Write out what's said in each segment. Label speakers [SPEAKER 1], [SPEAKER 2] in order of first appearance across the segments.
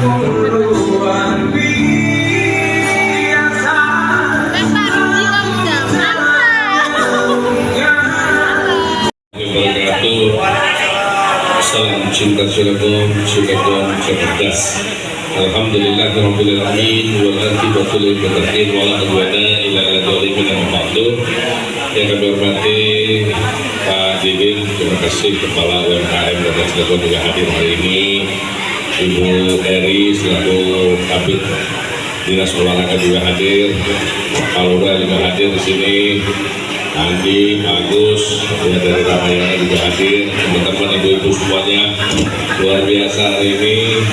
[SPEAKER 1] Salam cinta Cilegon, Cilegon cerdas. Alhamdulillahirabbil alamin wal aqibatu lil muttaqin wa la udwana illa 'alal zalimin ma'dud. Yang kami hormati Pak Didin, terima kasih Kepala UMKM Kota Cilegon juga hadir hari ini. Ibu Eri selaku Kabid Dinas Olahraga juga hadir. Pak Lurah juga hadir di sini. Andi, Pak Agus, ya dari Ramayana juga hadir, teman-teman ibu-ibu semuanya luar biasa hari ini.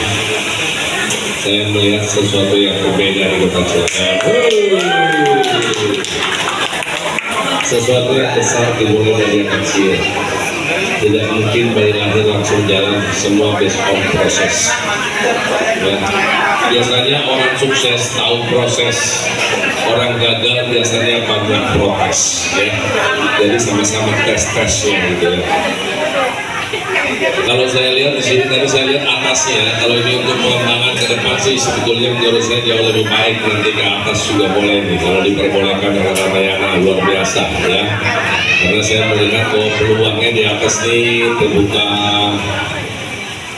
[SPEAKER 1] Saya melihat sesuatu yang berbeda di Kota Cilegon. Sesuatu yang besar dimulai dari yang kecil. Tidak mungkin bayi lahir langsung jalan, semua based on proses. Ya. Biasanya orang sukses tahu proses, orang gagal biasanya banyak protes. Ya. Jadi sama-sama tes-tes gitu ya. Kalau saya lihat di sini tadi saya lihat atasnya, kalau ini untuk pengembangan ke depan sih sebetulnya menurut saya jauh lebih baik, nanti ke atas juga boleh nih kalau diperbolehkan dengan Ramayana, luar biasa ya. Karena saya melihat bahwa peluangnya di atas nih terbuka,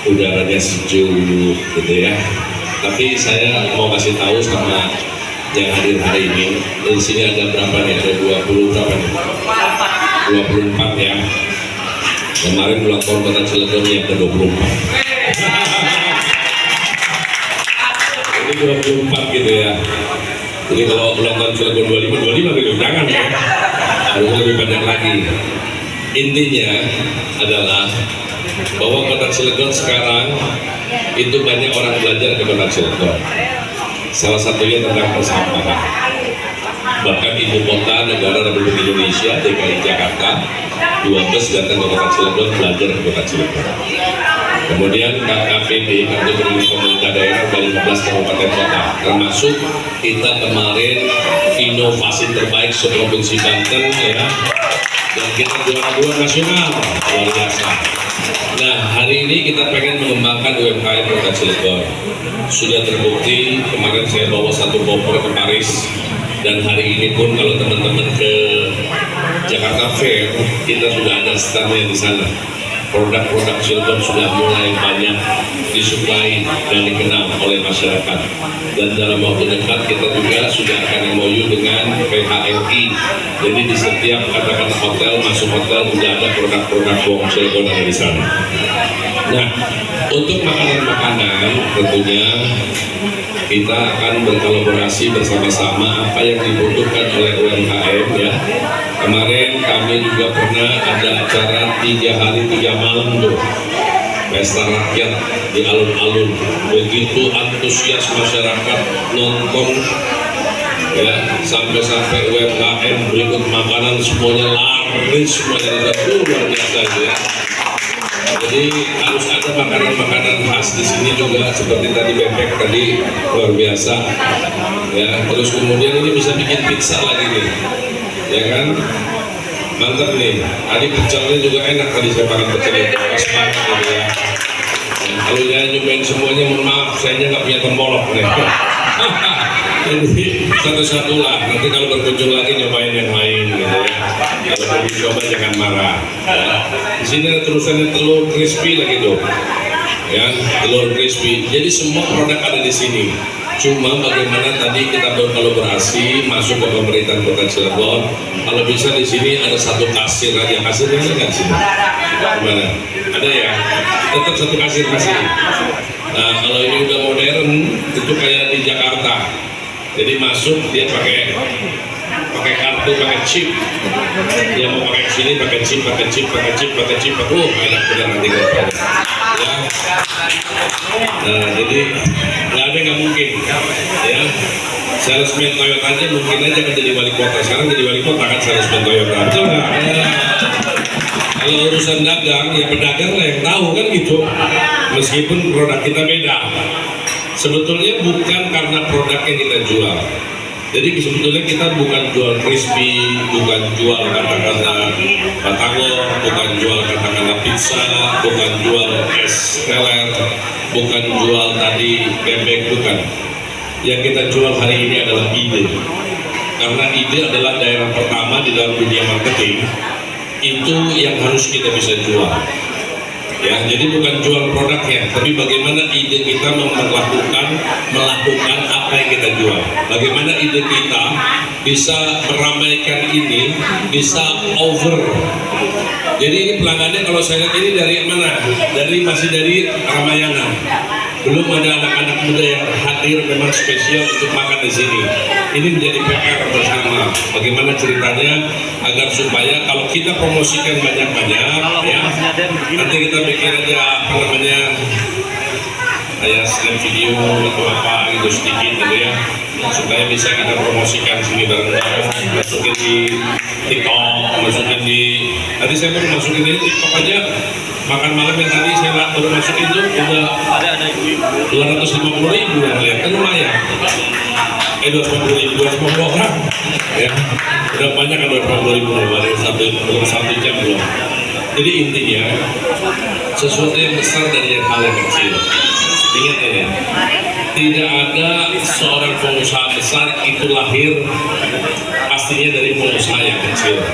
[SPEAKER 1] udaranya sejuk gitu ya. Tapi saya mau kasih tahu sama yang hadir hari ini, di sini ada berapa nih? Ada 20 berapa nih? 24 ya. Kemarin ulang tahun Kota Cilegon yang ke-24. Ini 24 gitu ya. Jadi kalau ulang tahun Cilegon 25 gitu, jangan ya. Harus lebih banyak lagi. Intinya adalah bahwa Kota Cilegon sekarang itu banyak orang belajar ke Kota Cilegon. Salah satunya tentang persampahan. Bahkan ibu kota negara Republik Indonesia DKI Jakarta 2 bus datang ke Kota Cilegon belajar ke Kota Cilegon. Kemudian KKPD, Kartu Peduli Pemerintah Daerah dari 15 kabupaten kota, termasuk kita kemarin inovasi terbaik seprovinsi Banten ya, dan kita juara 2 nasional, luar biasa. Nah hari ini kita pengen mengembangkan UMKM Kota Cilegon. Sudah terbukti kemarin saya bawa 1 koper ke Paris, dan hari ini pun kalau teman-teman ke Jakarta Fair kita sudah ada standnya di sana. Produk-produk Cilegon sudah mulai banyak disuplai dan dikenal oleh masyarakat. Dan dalam waktu dekat kita juga sudah akan MOU dengan PHRI. Jadi di setiap katakan hotel, masuk hotel sudah ada produk-produk Wong Cilegon ada di sana. Nah, untuk makanan-makanan tentunya kita akan berkolaborasi bersama-sama apa yang dibutuhkan oleh UMKM ya. Kemarin kami juga pernah ada acara 3 hari 3 malam tuh, pesta rakyat di alun-alun. Begitu antusias masyarakat nonton ya, sampai-sampai UMKM berikut makanan semuanya laris, semuanya luar biasa ya. Jadi harus ada makanan-makanan khas di sini juga, seperti tadi bebek tadi luar biasa ya. Terus kemudian ini bisa bikin pizza lagi nih ya kan, mantap nih. Tadi pecelnya juga enak, tadi saya makan pecel itu pas banget gitu ya. Kalau saya nyobain semuanya, mohon maaf saya nggak punya tembolok nih. Jadi satu-satu lah, nanti kalau berkunjung lagi nyobain yang lain gitu ya. Kalau mau dicoba jangan marah ya. Di sini ada tulisannya telur crispy lagi tuh ya, telur crispy. Jadi semua produk ada di sini. Cuma bagaimana tadi kita berkolaborasi masuk ke pemerintahan Kota Cilegon. Kalau bisa di sini ada 1 kasir aja. Kasirnya ada nggak sih? Gimana? Ada ya? Tetap 1 kasir. Nah kalau ini udah modern itu kayak di Jakarta. Jadi masuk dia pakai kartu, pakai chip. Dia mau pakai sini pakai chip. Enak benar nanti ya. Nah jadi nggak ada nggak mungkin ya. Salesman Toyota aja mungkin aja kan jadi wali kota. Sekarang jadi wali kota kan salesman Toyota. Betul nggak? Kalau urusan dagang ya pedagang lah yang tahu kan gitu. Meskipun produk kita beda. Sebetulnya bukan karena produk yang kita jual, Jadi sebetulnya kita bukan jual crispy, bukan jual katakanlah batagor, bukan jual katakanlah pizza, bukan jual es teler, bukan jual tadi bebek, bukan. Yang kita jual hari ini adalah ide. Karena ide adalah daerah pertama di dalam dunia marketing, itu yang harus kita bisa jual. Ya, jadi bukan jual produknya, tapi bagaimana ide kita melakukan apa yang kita jual. Bagaimana ide kita bisa meramaikan ini, bisa over. Jadi ini pelanggannya kalau saya lihat ini dari mana? Masih dari Ramayana. Belum ada anak-anak muda yang hadir memang spesial untuk makan di sini. Ini menjadi PR bersama. Bagaimana ceritanya agar supaya kalau kita promosikan banyak-banyak, ya, nanti kita bikin aja apa namanya, kayak snap video atau apa gitu sedikit gitu ya, supaya bisa kita promosikan sini bareng-bareng, masukin di TikTok, masukin di, tadi saya baru masukin di TikTok aja. Makan malam yang tadi saya baru masukin itu udah ada 250.000 yang lihat, kan lumayan. 250.000, 250 orang ya, udah banyak kan 250.000 belum satu jam belum. Jadi intinya sesuatu yang besar dari hal yang kecil. Ingat ya, tidak ada seorang pengusaha besar itu lahir pastinya dari pengusaha yang kecil.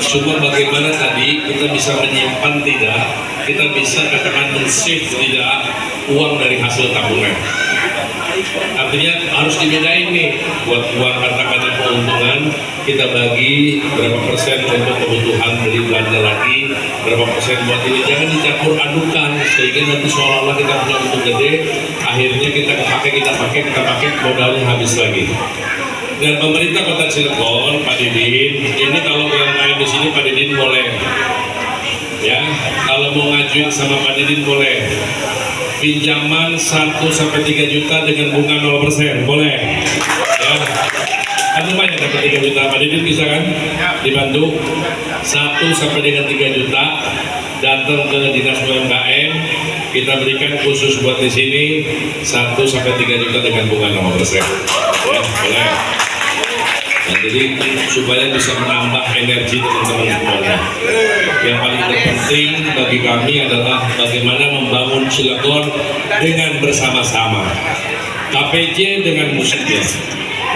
[SPEAKER 1] Cuma bagaimana tadi kita bisa menyimpan tidak, kita bisa katakan men-save tidak uang dari hasil tabungan. Artinya harus dibedain nih, buat uang katakan keuntungan kita bagi berapa persen untuk kebutuhan beli belanja lagi, berapa persen buat ini, jangan dicampur adukan sehingga nanti seolah-olah kita punya untung gede, akhirnya kita pakai modalnya habis lagi. Dan pemerintah Kota Cilegon, Pak Didin, ini kalau yang main di sini Pak Didin boleh, ya, kalau mau ngajuin sama Pak Didin boleh. Pinjaman 1-3 juta dengan bunga 0%, boleh. Ya. Kan lumayan dapat 3 juta, Pak Didin bisa kan? Dibantu 1-3 juta, datang ke Dinas UMKM, kita berikan khusus buat di sini 1-3 juta dengan bunga 0%. Ya, boleh. Nah, jadi supaya bisa menambah energi teman-teman semuanya. Yang paling terpenting bagi kami adalah bagaimana membangun Cilegon dengan bersama-sama. KPJ dengan musiknya,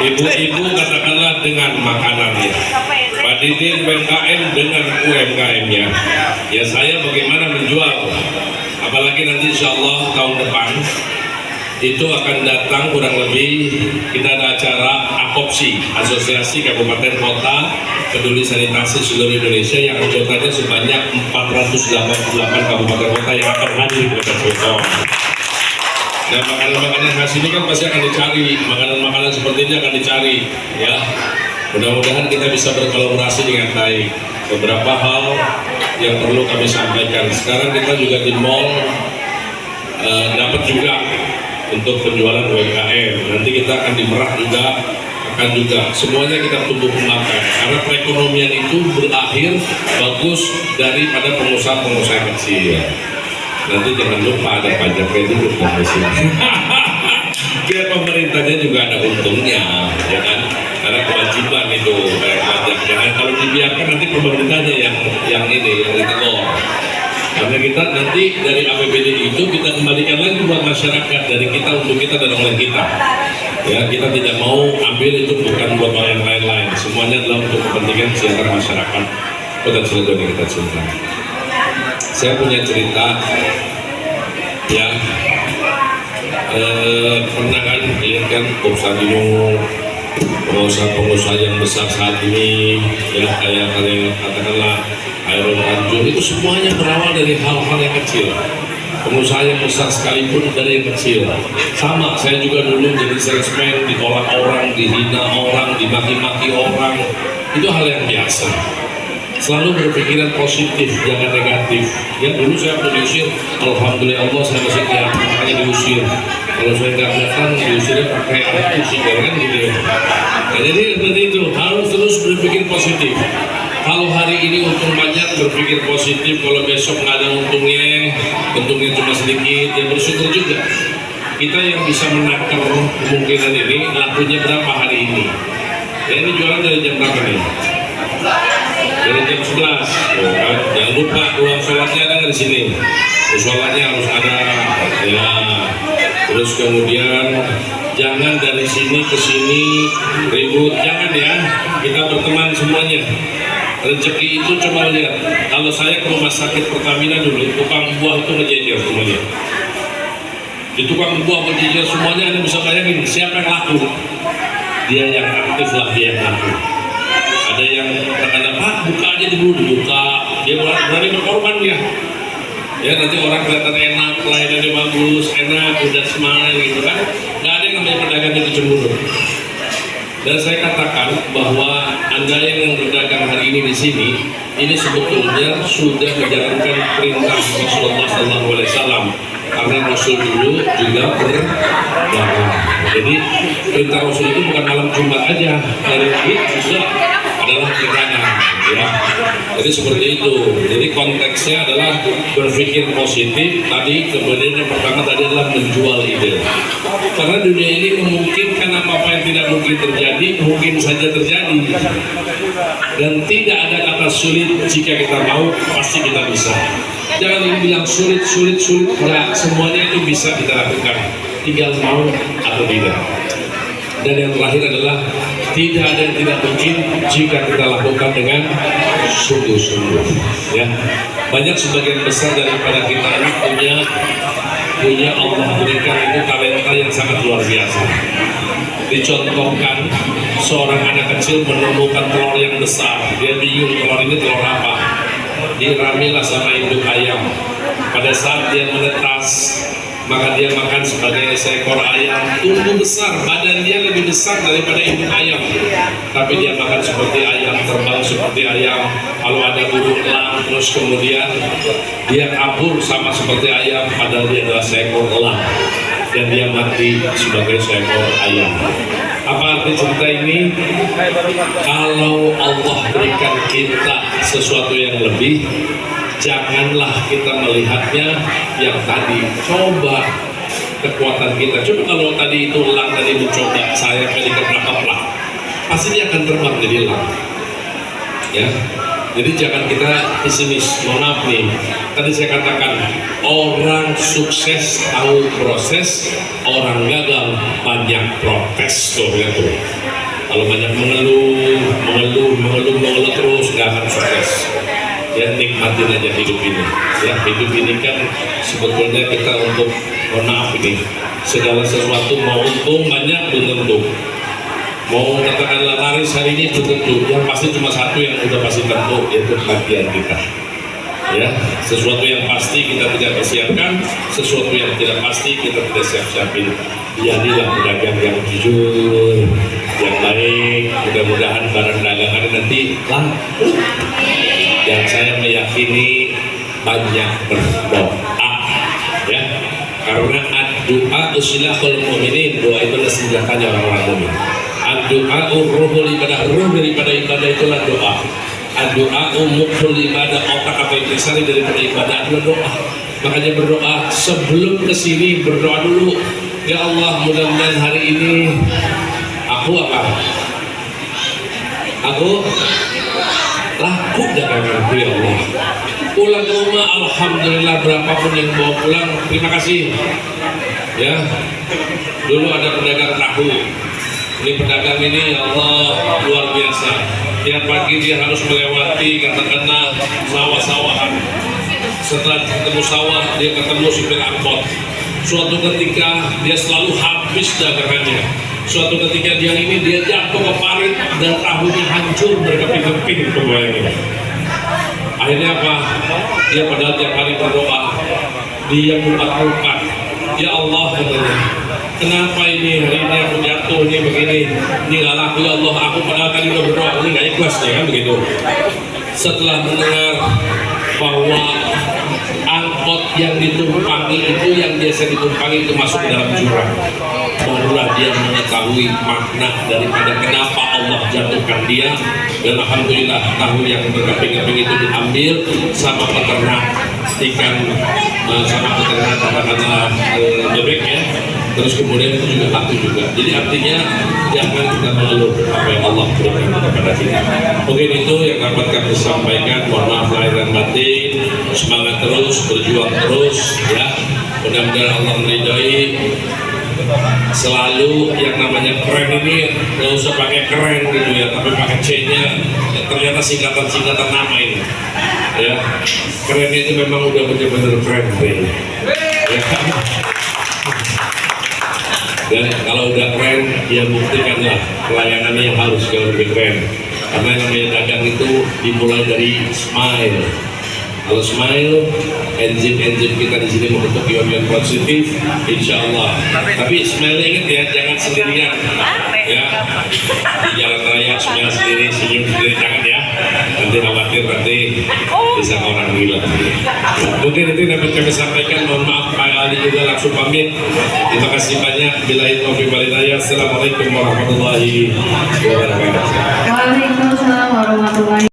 [SPEAKER 1] ibu-ibu katakanlah dengan makanannya, Pak Didin UMKM dengan UMKM-nya. Ya saya bagaimana menjual, apalagi nanti insya Allah tahun depan itu akan datang kurang lebih, kita ada acara AKOPSI, Asosiasi Kabupaten Kota Peduli Sanitasi seluruh Indonesia, yang anggotanya sebanyak 488 kabupaten kota yang akan hadir di Kota Cilegon. Nah, makanan-makanan khas ini kan pasti akan dicari, makanan-makanan seperti ini akan dicari, ya. Mudah-mudahan kita bisa berkolaborasi dengan baik. Beberapa hal yang perlu kami sampaikan. Sekarang kita juga di mall dapat juga untuk penjualan UMKM. Nanti kita akan di Merak juga, semuanya kita tumbuh kembangkan. Karena perekonomian itu berakhir bagus daripada pengusaha-pengusaha kecil. Nanti jangan lupa ada pajaknya dulu di sini. Biar pemerintahnya juga ada untungnya, ya kan? Karena kewajiban itu bayar pajak. Jangan kalau dibiarkan nanti pemerintahnya yang ditegur. Karena kita nanti dari APBD itu kita kembalikan lagi buat masyarakat, dari kita untuk kita dan oleh kita. Ya, kita tidak mau ambil itu bukan buat yang lain-lain. Semuanya adalah untuk kepentingan kesejahteraan masyarakat Kota Cilegon yang kita cinta. Saya punya cerita, ya, pernah kan lihat kan Bob Sadino, pengusaha-pengusaha yang besar saat ini, ya, kayak katakanlah Hairul Tanjung, itu semuanya berawal dari hal-hal yang kecil. Pengusaha yang besar sekalipun dari yang kecil. Sama, saya juga dulu jadi salesman, ditolak orang, dihina orang, dimaki-maki orang. Itu hal yang biasa. Selalu berpikiran positif, jangan negatif. Ya, dulu saya diusir, alhamdulillah Allah saya masih kelihatan, makanya diusir. Kalau saya nggak datang, diusirnya pakai alat usir, kan gitu ya. Nah, jadi seperti itu, harus terus berpikir positif. Kalau hari ini untung banyak, berpikir positif. Kalau besok nggak ada untungnya cuma sedikit, ya bersyukur juga. kita yang bisa menakar kemungkinan ini lakunya berapa hari ini. Ya, ini jualan dari jam berapa nih? Dari jam 11. Oh, kan? Jangan lupa uang sholatnya ada di sini. Sholatnya harus ada. Ya. Terus kemudian jangan dari sini ke sini ribut, jangan ya. Kita berteman semuanya. Rezeki itu coba lihat. Kalau saya ke rumah sakit Pertamina dulu, tukang buah itu ngejejer semuanya. Di tukang buah ngejejer semuanya, Anda bisa bayangin siapa yang laku? Dia yang aktif lah, dia yang laku. Ada yang kata Pak buka aja dulu, buka. Dia berani berkorban dia. Ya nanti orang kelihatan enak, pelayanannya bagus, enak, udah semangat gitu kan. Nggak ada yang namanya pedagang itu cemburu. Dan saya katakan bahwa Anda yang berdagang hari ini di sini, ini sebetulnya sudah menjalankan perintah Rasulullah SAW. Karena Rasul dulu juga berdagang. Jadi perintah Rasul itu bukan malam Jumat aja, hari ini juga adalah berdagang. Ya. Jadi seperti itu. Jadi konteksnya adalah berpikir positif. Tadi kemudian yang pertama tadi adalah menjual ide. Karena dunia ini memungkinkan apa yang tidak mungkin terjadi, mungkin saja terjadi. Dan tidak ada kata sulit jika kita mau, pasti kita bisa. Jangan ini bilang sulit. Enggak, semuanya itu bisa kita lakukan. Tinggal mau atau tidak. Dan yang terakhir adalah tidak ada yang tidak mungkin jika kita lakukan dengan sungguh-sungguh. Ya, banyak sebagian besar daripada kita ini punya Allah berikan itu talenta yang sangat luar biasa. Dicontohkan seorang anak kecil menemukan telur yang besar, dia bingung telur ini telur apa. Diramilah sama induk ayam. Pada saat dia menetas, maka dia makan sebagai seekor ayam, tumbuh besar, badan dia lebih besar daripada induk ayam. Tapi dia makan seperti ayam, terbang seperti ayam. Kalau ada burung elang, terus kemudian dia kabur sama seperti ayam, padahal dia adalah seekor elang. Dan dia mati sebagai seekor ayam. Apa arti cerita ini? Kalau Allah berikan kita sesuatu yang lebih, janganlah kita melihatnya yang tadi. Coba kekuatan kita. Coba kalau tadi itu elang tadi mencoba saya kali keberapa, pasti dia akan terbang jadi elang. Ya. Jadi jangan kita pesimis. Mohon maaf nih. Tadi saya katakan orang sukses tahu proses, orang gagal banyak protes. Tuh, ya tuh. Kalau banyak mengeluh terus nggak akan sukses. Ya nikmatin aja hidup ini. Ya hidup ini kan sebetulnya kita untuk mohon maaf ini segala sesuatu mau untung banyak belum tentu. Mau katakanlah laris hari ini belum tentu. Yang pasti cuma satu yang udah pasti tentu, yaitu bagian kita. Ya sesuatu yang pasti kita tidak persiapkan, sesuatu yang tidak pasti kita tidak siap-siapin. Jadilah pedagang yang jujur, yang baik. Mudah-mudahan barang dagangan nanti laku. Dan saya meyakini banyak berdoa, ya, karena doa usilahul mu'minin, doa itu adalah senjatanya orang-orang mukmin. Doa ruhul ibadah, ruh daripada ibadah itulah doa. Doa mukhul ibadah, otak atau intisari daripada ibadah adalah doa. Makanya berdoa sebelum kesini, berdoa dulu. Ya Allah, mudah-mudahan hari ini aku laku daganganku ya Allah. Pulang ke rumah alhamdulillah, berapapun yang bawa pulang terima kasih. Ya dulu ada pedagang tahu, ini pedagang ini ya Allah luar biasa. Tiap pagi dia harus melewati katakanlah sawah-sawahan. Setelah ketemu sawah dia ketemu supir angkot. Suatu ketika dia selalu habis dagangannya. Suatu ketika dia jatuh ke parit dan tahunya hancur berkeping-keping semuanya. Akhirnya apa? Dia padahal tiap hari berdoa, dia mukat-mukat. Ya Allah katanya, kenapa ini hari ini aku jatuh ini begini? Ini gak laku ya Allah. Aku padahal tadi udah berdoa, ini gak ikhlas ya kan begitu. Setelah mendengar bahwa angkot yang ditumpangi itu yang biasa ditumpangi itu masuk dalam jurang, barulah dia mengetahui makna daripada kenapa Allah jatuhkan dia. Dan alhamdulillah tahu yang berkeping-keping itu diambil sama peternak ikan, sama peternak katakanlah bebek ya, terus kemudian itu juga laku juga. Jadi artinya jangan kita mengeluh apa yang Allah berikan kepada kita. Mungkin itu yang dapat kami sampaikan. Mohon maaf lahir dan batin. Semangat terus, berjuang terus, ya. Mudah-mudahan Allah meridhai. Selalu yang namanya keren ini nggak usah pakai keren gitu ya, tapi pakai C-nya ternyata singkatan-singkatan nama ini. Ya, keren itu memang udah benar-benar keren ya. Dan kalau udah keren, ya buktikanlah pelayanannya yang harus jauh lebih keren. Karena yang namanya dagang itu dimulai dari smile. Kalau smile, enzim-enzim kita di sini membentuk ion-ion positif, insya Allah. Tapi smile ingat ya, jangan sendirian. Ya, di jalan raya smile sendiri, senyum sendiri, jangan ya. Nanti khawatir nanti bisa orang gila. Mungkin itu yang dapat kami sampaikan. Mohon maaf Pak Ali juga langsung pamit. Terima kasih banyak. Billahi taufiq wal hidayah. Assalamualaikum warahmatullahi wabarakatuh.
[SPEAKER 2] Waalaikumsalam warahmatullahi